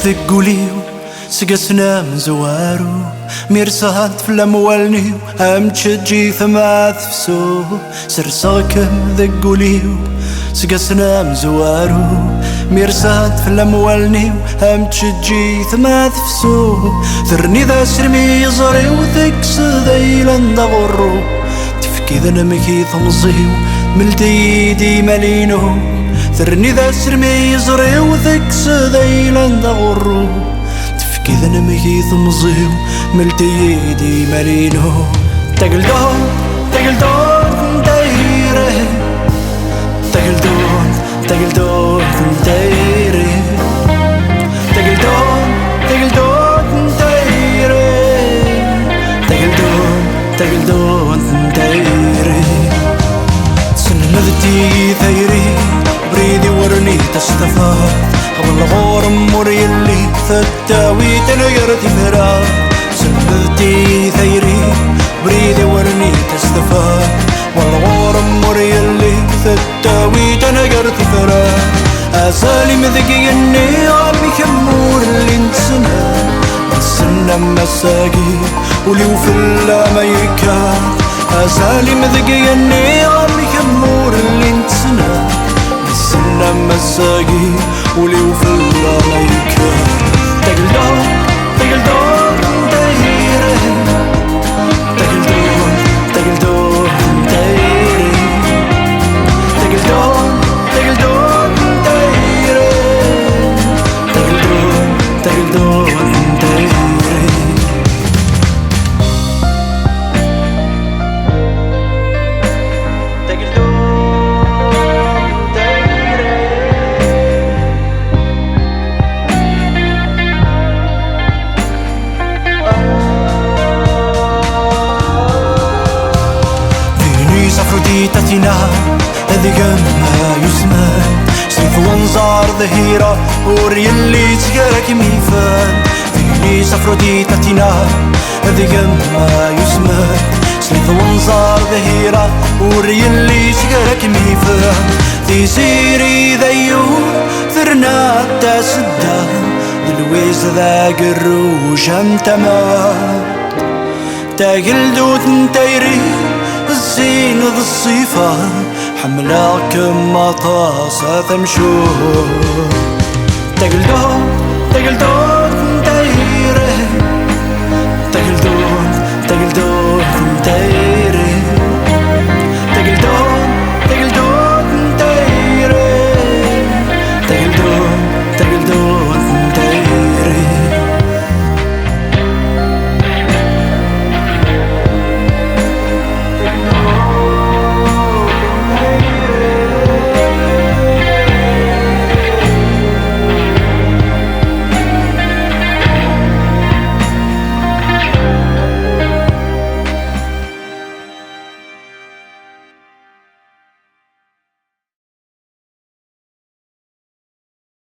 ثقوليو سقسنا من زوارو ميرسات في الاموالنيو هم تشجي ثماث فسو سرساكم ثقوليو سقسنا من زوارو ميرسات في الاموالنيو هم تشجي ثماث فسو ثرني ذا سرمي زري وثكس ذيلا ندغرو تفكي ذا نمكي ثمزيو ملتيدي مالينو ثرني ذا سرمي زري وثكس ذيلا ندغرو تفكي ذا نمكي ثمزيو ملتيدي مالينو تقل دون دايره تقل دون دايره تقل دون دايره تقل دون دايره سنمذتي ثيري بريدي ورني تستفاد قبل غورم مري اللي ثتاوي تنيرتي فراد سنمذتي ثيري بريدي ورني تستفاد والغورم مري اللي ثتاوي تنيرتي فراد أسالي مذقي اني عمي كمور اللي انتسنا السنة مساقي ولي وفلا ما يكاد أسالي مذقي اني عمي كمور اللي انتسنا السنة مساقي ولي وفلا ما يكاد تقل دون دايره تقل دون دايره تقل دون دايره تقل دون دايره أفروديتتنا هذي ما يسمى سيف وانزار ظهيرة وري اللي تقرك ميفان فينيس أفروديتتنا هذي ما يسمى سيف وانزار ظهيرة وري اللي تقرك ميفان ذي سيري ذيو ثرنا تسدا دلويز ذا قروش هم تمام تاقل دوت تيري الزين ذا الصيفة حملاك مطاس ثمشور تقل دون